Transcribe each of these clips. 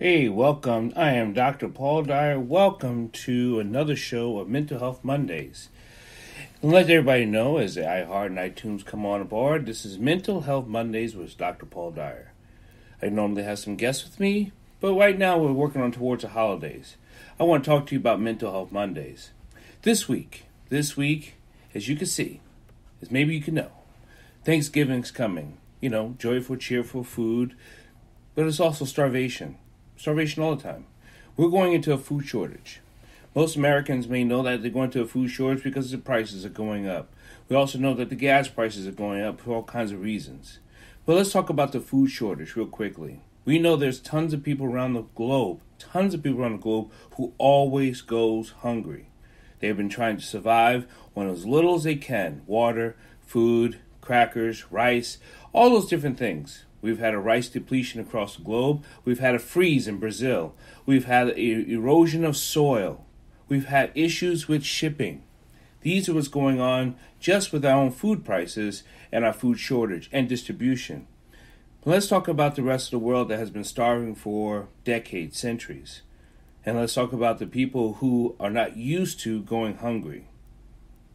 Hey, welcome. I am Dr. Paul Dyer. Welcome to another show of Mental Health Mondays. And let everybody know, as the iHeart and iTunes come on board, this is Mental Health Mondays with Dr. Paul Dyer. I normally have some guests with me, but right now we're working on towards the holidays. I want to talk to you about Mental Health Mondays. This week, as you can see, as maybe you can know, Thanksgiving's coming. You know, joyful, cheerful food, but it's also starvation. Starvation all the time. We're going into a food shortage. Most Americans may know that they're going into a food shortage because the prices are going up. We also know that the gas prices are going up for all kinds of reasons. But let's talk about the food shortage real quickly. We know there's tons of people around the globe, who always goes hungry. They've been trying to survive on as little as they can. Water, food, crackers, rice, all those different things. We've had a rice depletion across the globe. We've had a freeze in Brazil. We've had erosion of soil. We've had issues with shipping. These are what's going on just with our own food prices and our food shortage and distribution. But let's talk about the rest of the world that has been starving for decades, centuries. And let's talk about the people who are not used to going hungry.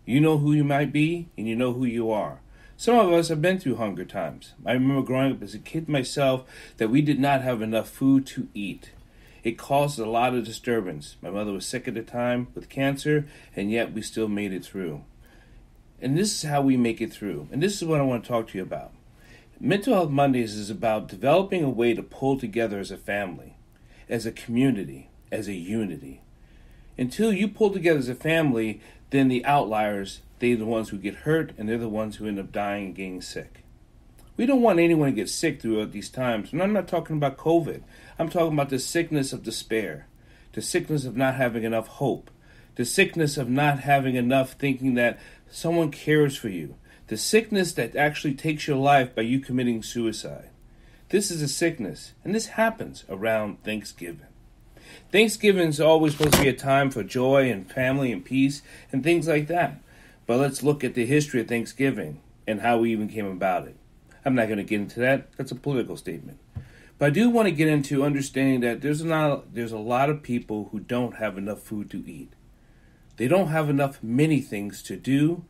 You know who you might be, and you know who you are. Some of us have been through hunger times. I remember growing up as a kid myself that we did not have enough food to eat. It caused a lot of disturbance. My mother was sick at the time with cancer, and yet we still made it through. And this is how we make it through. And this is what I want to talk to you about. Mental Health Mondays is about developing a way to pull together as a family, as a community, as a unity. Until you pull together as a family, then the outliers, they're the ones who get hurt, and they're the ones who end up dying and getting sick. We don't want anyone to get sick throughout these times. And I'm not talking about COVID. I'm talking about the sickness of despair, the sickness of not having enough hope, the sickness of not having enough thinking that someone cares for you, the sickness that actually takes your life by you committing suicide. This is a sickness, and this happens around Thanksgiving. Thanksgiving is always supposed to be a time for joy and family and peace and things like that. But let's look at the history of Thanksgiving and how we even came about it. I'm not going to get into that. That's a political statement. But I do want to get into understanding that there's a lot of people who don't have enough food to eat. They don't have enough many things to do,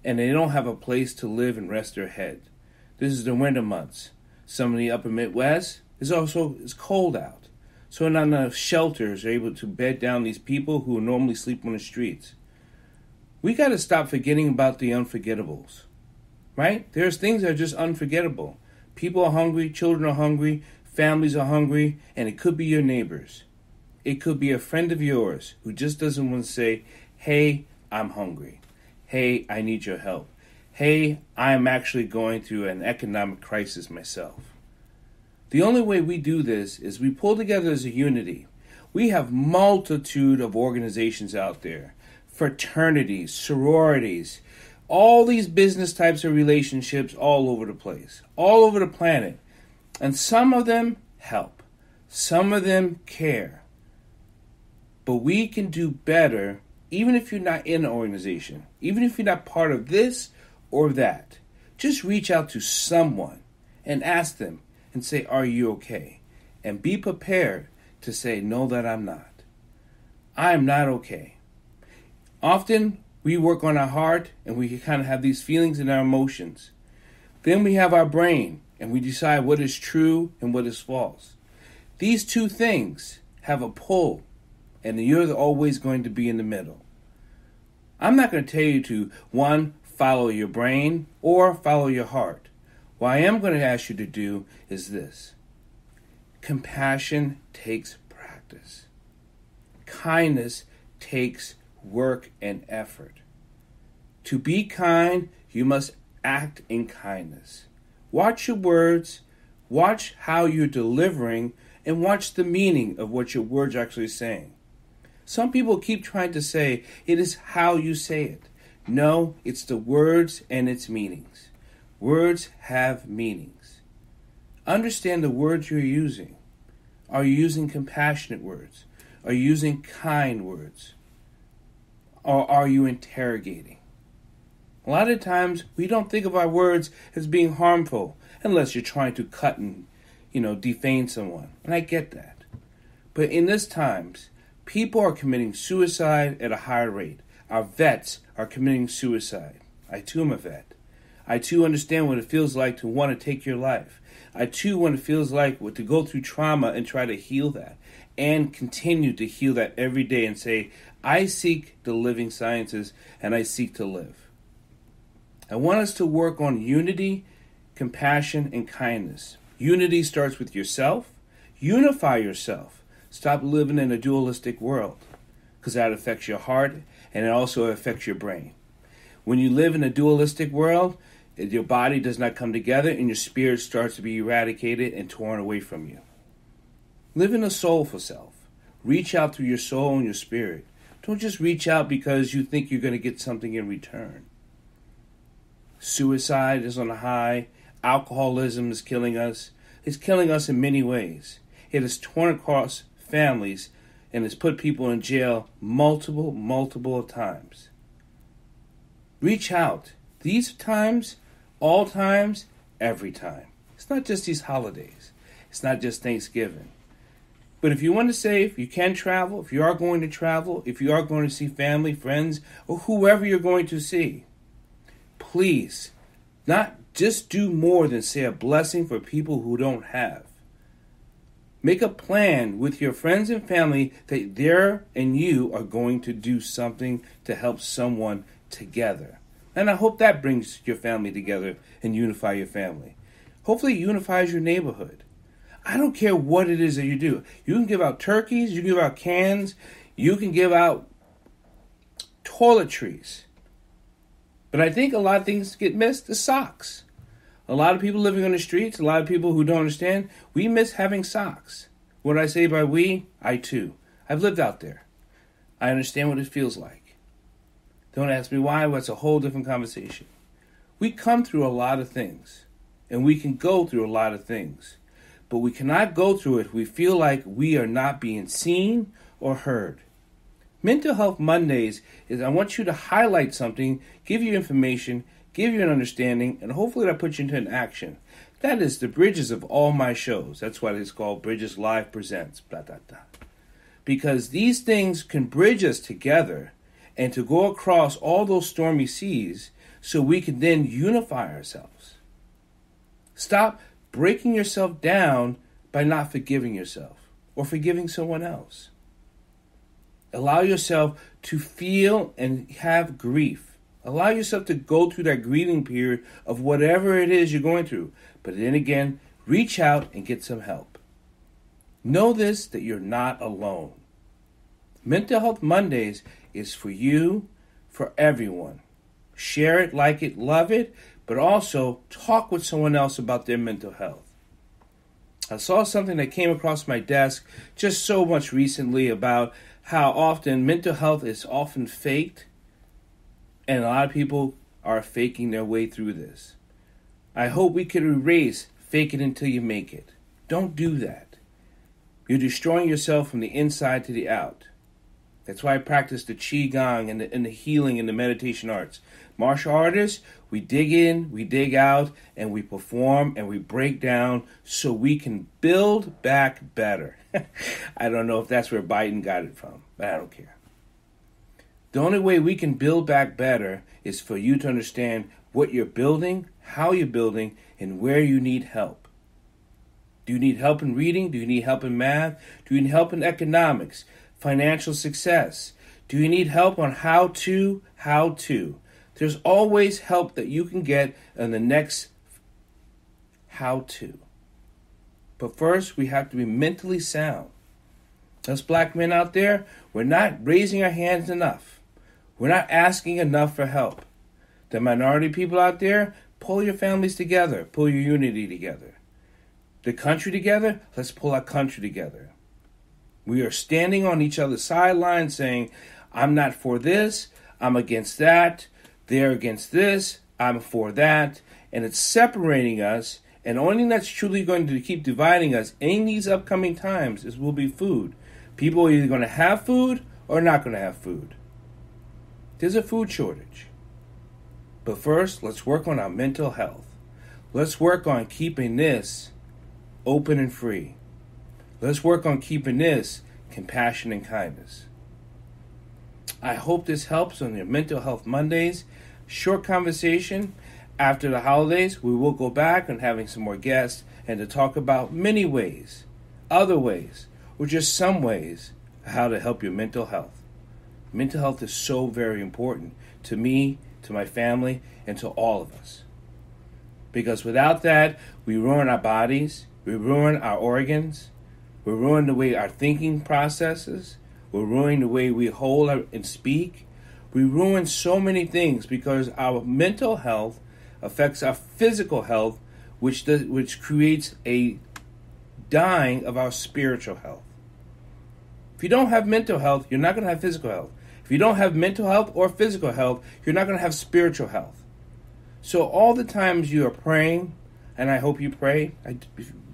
and they don't have a place to live and rest their head. This is the winter months. Some of the upper Midwest is cold out. So not enough shelters are able to bed down these people who normally sleep on the streets. We got to stop forgetting about the unforgettables, right? There's things that are just unforgettable. People are hungry, children are hungry, families are hungry, and it could be your neighbors. It could be a friend of yours who just doesn't want to say, hey, I'm hungry. Hey, I need your help. Hey, I'm actually going through an economic crisis myself. The only way we do this is we pull together as a unity. We have multitude of organizations out there. Fraternities, sororities, all these business types of relationships all over the place, all over the planet. And some of them help. Some of them care. But we can do better even if you're not in an organization, even if you're not part of this or that. Just reach out to someone and ask them and say, are you okay? And be prepared to say, no, that I'm not. I'm not okay. Often, we work on our heart, and we kind of have these feelings and our emotions. Then we have our brain, and we decide what is true and what is false. These two things have a pull, and you're always going to be in the middle. I'm not going to tell you to, one, follow your brain or follow your heart. What I am going to ask you to do is this. Compassion takes practice. Kindness takes work and effort. To be kind, you must act in kindness. Watch your words, watch how you're delivering, and watch the meaning of what your words are actually saying. Some people keep trying to say it is how you say it. No, it's the words and its meanings. Words have meanings. Understand the words you're using. Are you using compassionate words? Are you using kind words? Or are you interrogating? A lot of times, we don't think of our words as being harmful unless you're trying to cut and, defame someone. And I get that. But in this times, people are committing suicide at a higher rate. Our vets are committing suicide. I too am a vet. I too understand what it feels like to want to take your life. I too what it feels like to go through trauma and try to heal that and continue to heal that every day and say, I seek the living sciences and I seek to live. I want us to work on unity, compassion, and kindness. Unity starts with yourself. Unify yourself. Stop living in a dualistic world because that affects your heart and it also affects your brain. When you live in a dualistic world, your body does not come together and your spirit starts to be eradicated and torn away from you. Live in a soulful self. Reach out through your soul and your spirit. Don't just reach out because you think you're going to get something in return. Suicide is on a high. Alcoholism is killing us. It's killing us in many ways. It has torn across families and has put people in jail multiple times. Reach out. These times, all times, every time. It's not just these holidays. It's not just Thanksgiving. But if you want to save, you can travel. If you are going to travel, if you are going to see family, friends, or whoever you're going to see, please, not just do more than say a blessing for people who don't have. Make a plan with your friends and family that they and you are going to do something to help someone together. And I hope that brings your family together and unify your family. Hopefully it unifies your neighborhood. I don't care what it is that you do. You can give out turkeys, you can give out cans, you can give out toiletries. But I think a lot of things get missed. The socks. A lot of people living on the streets, a lot of people who don't understand, we miss having socks. What I say by we, I too. I've lived out there. I understand what it feels like. Don't ask me why, that's a whole different conversation. We come through a lot of things, and we can go through a lot of things. But we cannot go through it if we feel like we are not being seen or heard. Mental Health Mondays is I want you to highlight something, give you information, give you an understanding, and hopefully that puts you into an action. That is the bridges of all my shows. That's why it's called Bridges Live Presents. Because these things can bridge us together and to go across all those stormy seas so we can then unify ourselves. Stop breaking yourself down by not forgiving yourself or forgiving someone else. Allow yourself to feel and have grief. Allow yourself to go through that grieving period of whatever it is you're going through. But then again, reach out and get some help. Know this, that you're not alone. Mental Health Mondays is for you, for everyone. Share it, like it, love it, but also talk with someone else about their mental health. I saw something that came across my desk just so much recently about how often mental health is often faked, and a lot of people are faking their way through this. I hope we could erase fake it until you make it. Don't do that. You're destroying yourself from the inside to the out. That's why I practice the Qigong and the healing and the meditation arts. Martial artists, we dig in, we dig out, and we perform and we break down so we can build back better. I don't know if that's where Biden got it from, but I don't care. The only way we can build back better is for you to understand what you're building, how you're building, and where you need help. Do you need help in reading? Do you need help in math? Do you need help in economics? Financial success? Do you need help on how to? There's always help that you can get in the next how to. But first, we have to be mentally sound. Us black men out there, we're not raising our hands enough. We're not asking enough for help. The minority people out there, pull your families together. Pull your unity together. The country together, let's pull our country together. We are standing on each other's sidelines saying, I'm not for this, I'm against that, they're against this, I'm for that, and it's separating us, and the only thing that's truly going to keep dividing us in these upcoming times will be food. People are either going to have food or not going to have food. There's a food shortage. But first, let's work on our mental health. Let's work on keeping this open and free. Let's work on keeping this compassion, and kindness. I hope this helps on your Mental Health Mondays. Short conversation. After the holidays, we will go back and having some more guests and to talk about many ways, other ways, or just some ways how to help your mental health. Mental health is so very important to me, to my family, and to all of us. Because without that, we ruin our bodies, we ruin our organs, we ruin the way our thinking processes, we ruin the way we hold and speak. We ruin so many things because our mental health affects our physical health, which creates a dying of our spiritual health. If you don't have mental health, you're not going to have physical health. If you don't have mental health or physical health, you're not going to have spiritual health. So all the times you are praying, and I hope you pray,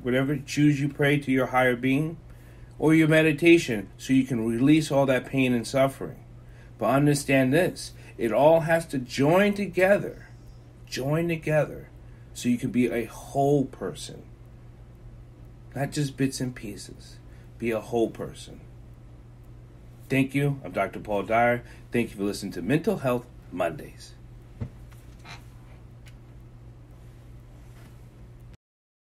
whatever choose you pray to your higher being, or your meditation so you can release all that pain and suffering. But understand this, it all has to join together so you can be a whole person. Not just bits and pieces. Be a whole person. Thank you. I'm Dr. Paul Dyer. Thank you for listening to Mental Health Mondays.